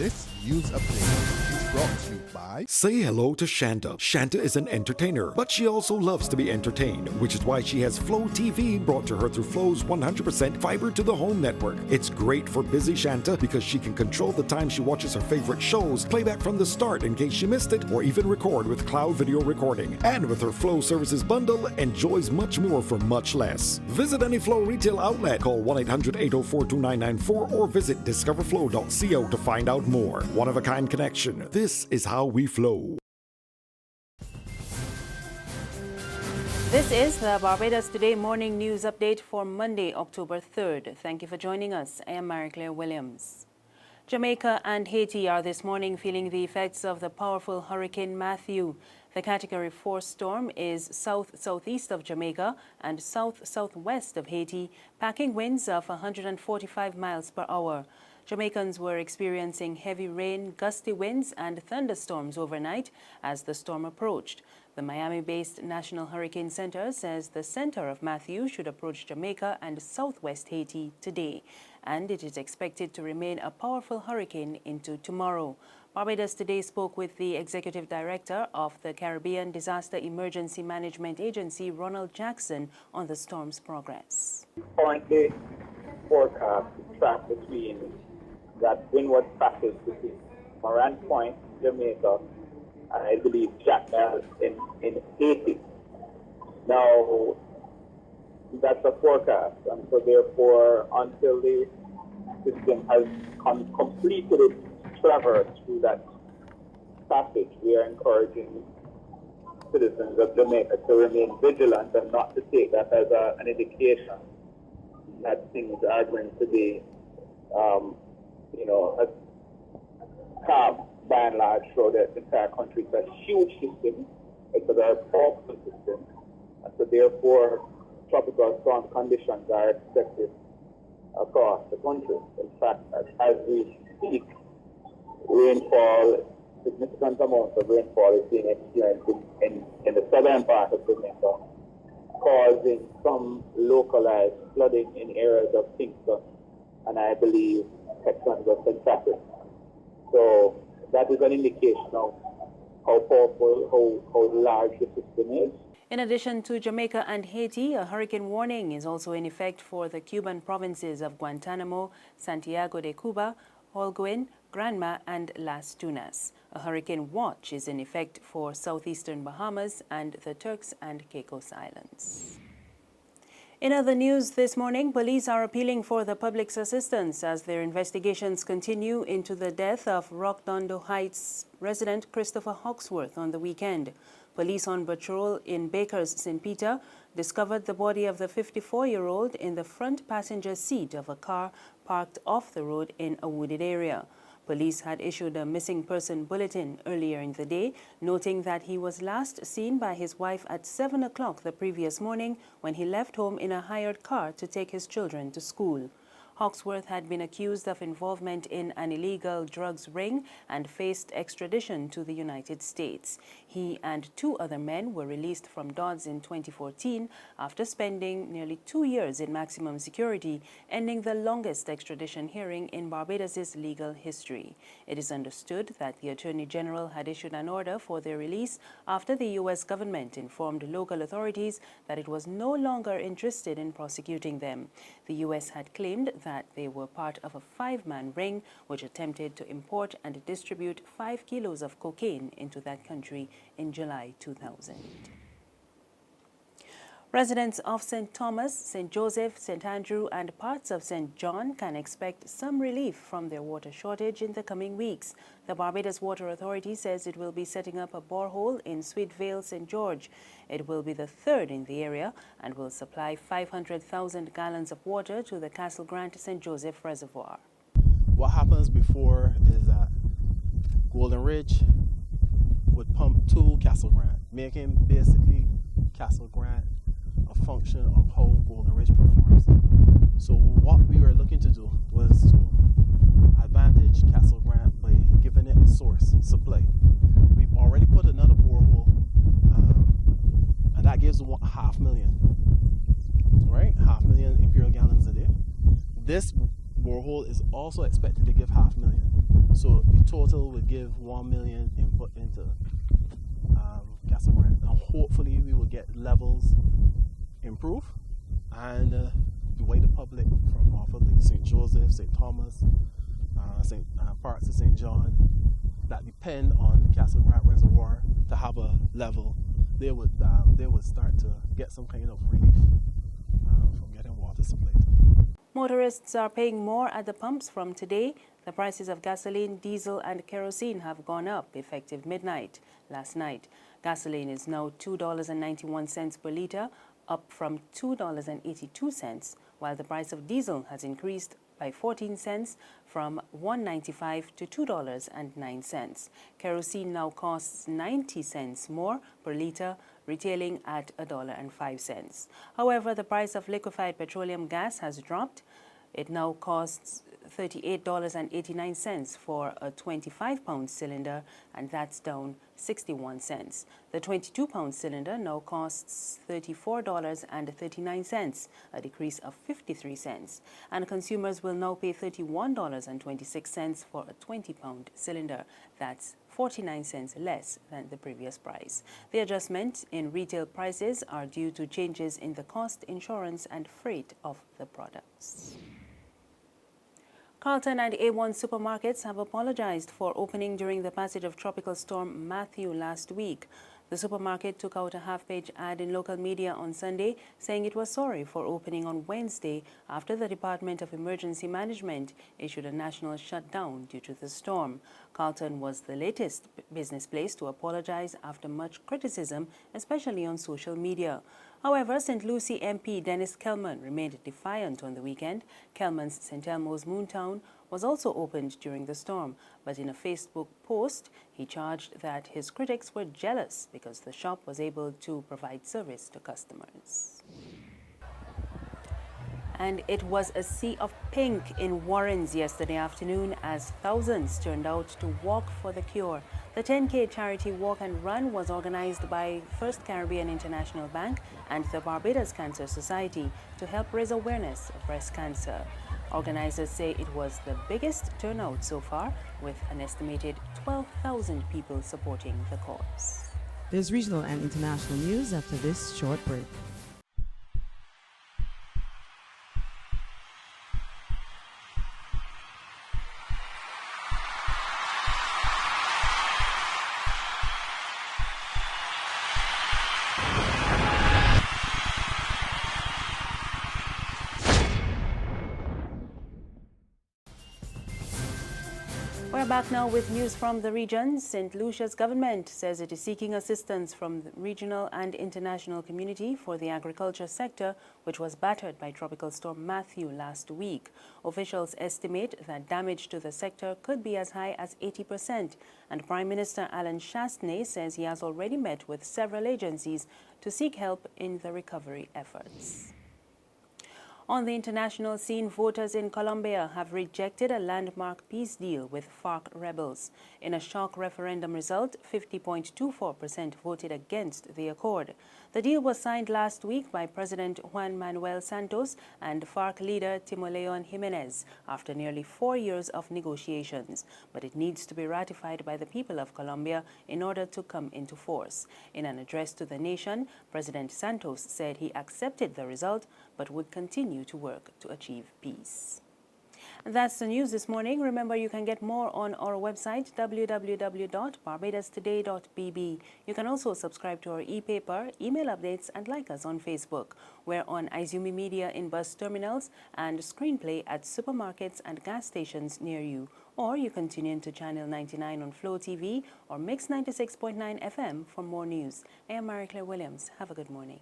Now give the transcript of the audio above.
This news update is brought to you by... Say hello to Shanta. Shanta is an entertainer, but she also loves to be entertained, which is why she has Flow TV brought to her through Flow's 100% fiber to the home network. It's great for busy Shanta because she can control the time she watches her favorite shows, play back from the start in case she missed it, or even record with cloud video recording. And with her Flow services bundle, enjoys much more for much less. Visit any Flow retail outlet, call 1-800-804-2994, or visit discoverflow.co to find out more. One-of-a-kind connection. This is how we flow. This is the Barbados Today morning news update for Monday, October 3rd. Thank you for joining us. I am Mary Claire Williams. Jamaica and Haiti are this morning feeling the effects of the powerful Hurricane Matthew. The Category 4 storm is south-southeast of Jamaica and south-southwest of Haiti, packing winds of 145 miles per hour. Jamaicans were experiencing heavy rain, gusty winds and thunderstorms overnight as the storm approached. The Miami-based National Hurricane Center says the center of Matthew should approach Jamaica and southwest Haiti today, and it is expected to remain a powerful hurricane into tomorrow. Barbados Today spoke with the Executive Director of the Caribbean Disaster Emergency Management Agency, Ronald Jackson, on the storm's progress. Currently, forecast track between that windward passage between Moran Point, Jamaica, and I believe Jacmel in Haiti. Now, that's a forecast, and so therefore, until the system has completed its traverse through that passage, we are encouraging citizens of Jamaica to remain vigilant and not to take that as an indication that things are going to be, calm by and large throughout the entire country. It's a huge system. It's a very powerful system. And so therefore, tropical storm conditions are expected across the country. In fact, as we speak, significant amounts of rainfall is being experienced in the southern part of Jamaica, causing some localized flooding in areas of Kingston and I believe sections of St. Patrick. So that is an indication of how powerful, how large the system is. In addition to Jamaica and Haiti, a hurricane warning is also in effect for the Cuban provinces of Guantanamo, Santiago de Cuba, Holguin, Granma, and Las Tunas. A hurricane watch is in effect for southeastern Bahamas and the Turks and Caicos Islands. In other news this morning, police are appealing for the public's assistance as their investigations continue into the death of Rockdondo Heights resident Christopher Hawkesworth on the weekend. Police on patrol in Baker's St. Peter discovered the body of the 54-year-old in the front passenger seat of a car parked off the road in a wooded area. Police had issued a missing person bulletin earlier in the day, noting that he was last seen by his wife at 7 o'clock the previous morning when he left home in a hired car to take his children to school. Hawkesworth had been accused of involvement in an illegal drugs ring and faced extradition to the United States. He and 2 other men were released from Dodds in 2014 after spending nearly 2 years in maximum security, ending the longest extradition hearing in Barbados's legal history. It is understood that the Attorney General had issued an order for their release after the U.S. government informed local authorities that it was no longer interested in prosecuting them. The U.S. had claimed that they were part of a 5-man ring which attempted to import and distribute 5 kilos of cocaine into that country in July 2000. Residents of St. Thomas, St. Joseph, St. Andrew and parts of St. John can expect some relief from their water shortage in the coming weeks. The Barbados Water Authority says it will be setting up a borehole in Sweet Vale, St. George. It will be the 3rd in the area and will supply 500,000 gallons of water to the Castle Grant St. Joseph Reservoir. What happens before is that Golden Ridge would pump to Castle Grant, making basically Castle Grant a function of how Golden Ridge performs. So what we were looking to do was to advantage Castle Grant by giving it a source supply. We've already put another borehole, and that gives 500,000, right? 500,000 imperial gallons a day. This borehole is also expected to give 500,000. So the total would give 1 million input into Castle Grant. Now hopefully we will get levels improve, and the way the public from off of like St. Joseph, St. Thomas, parts of St. John that depend on the Castle Grant Reservoir to have a level, they would start to get some kind of relief from getting water supplied. Motorists are paying more at the pumps from today. The prices of gasoline, diesel and kerosene have gone up effective midnight last night. Gasoline is now $2.91 per litre, up from $2.82, while the price of diesel has increased by 14 cents from $1.95 to $2.09. Kerosene now costs 90 cents more per litre, retailing at $1.05. However, the price of liquefied petroleum gas has dropped. It now costs $38.89 for a 25-pound cylinder, and that's down 61 cents. The 22-pound cylinder now costs $34.39, a decrease of 53 cents. And consumers will now pay $31.26 for a 20-pound cylinder. That's 49 cents less than the previous price. The adjustment in retail prices are due to changes in the cost, insurance, and freight of the products. Carlton and A1 supermarkets have apologized for opening during the passage of Tropical Storm Matthew last week. The supermarket took out a half-page ad in local media on Sunday saying it was sorry for opening on Wednesday after the Department of Emergency Management issued a national shutdown due to the storm. Carlton was the latest business place to apologize after much criticism, especially on social media. However, St. Lucie MP Dennis Kelman remained defiant on the weekend. Kelman's St. Elmo's Moontown was also opened during the storm, but in a Facebook post, he charged that his critics were jealous because the shop was able to provide service to customers. And it was a sea of pink in Warrens yesterday afternoon as thousands turned out to walk for the cure. The 10K charity walk and run was organized by First Caribbean International Bank and the Barbados Cancer Society to help raise awareness of breast cancer. Organizers say it was the biggest turnout so far, with an estimated 12,000 people supporting the cause. There's regional and international news after this short break. We're back now with news from the region. St. Lucia's government says it is seeking assistance from the regional and international community for the agriculture sector, which was battered by Tropical Storm Matthew last week. Officials estimate that damage to the sector could be as high as 80%, and Prime Minister Alan Shastney says he has already met with several agencies to seek help in the recovery efforts. On the international scene, voters in Colombia have rejected a landmark peace deal with FARC rebels. In a shock referendum result, 50.24% voted against the accord. The deal was signed last week by President Juan Manuel Santos and FARC leader Timoleon Jimenez after nearly 4 years of negotiations, but it needs to be ratified by the people of Colombia in order to come into force. In an address to the nation, President Santos said he accepted the result but would continue to work to achieve peace. And that's the news this morning. Remember, you can get more on our website, www.barbadostoday.bb. You can also subscribe to our e-paper, email updates, and like us on Facebook. We're on Izumi Media in bus terminals and Screenplay at supermarkets and gas stations near you. Or you can tune in to Channel 99 on Flow TV or Mix 96.9 FM for more news. I am Mary Claire Williams. Have a good morning.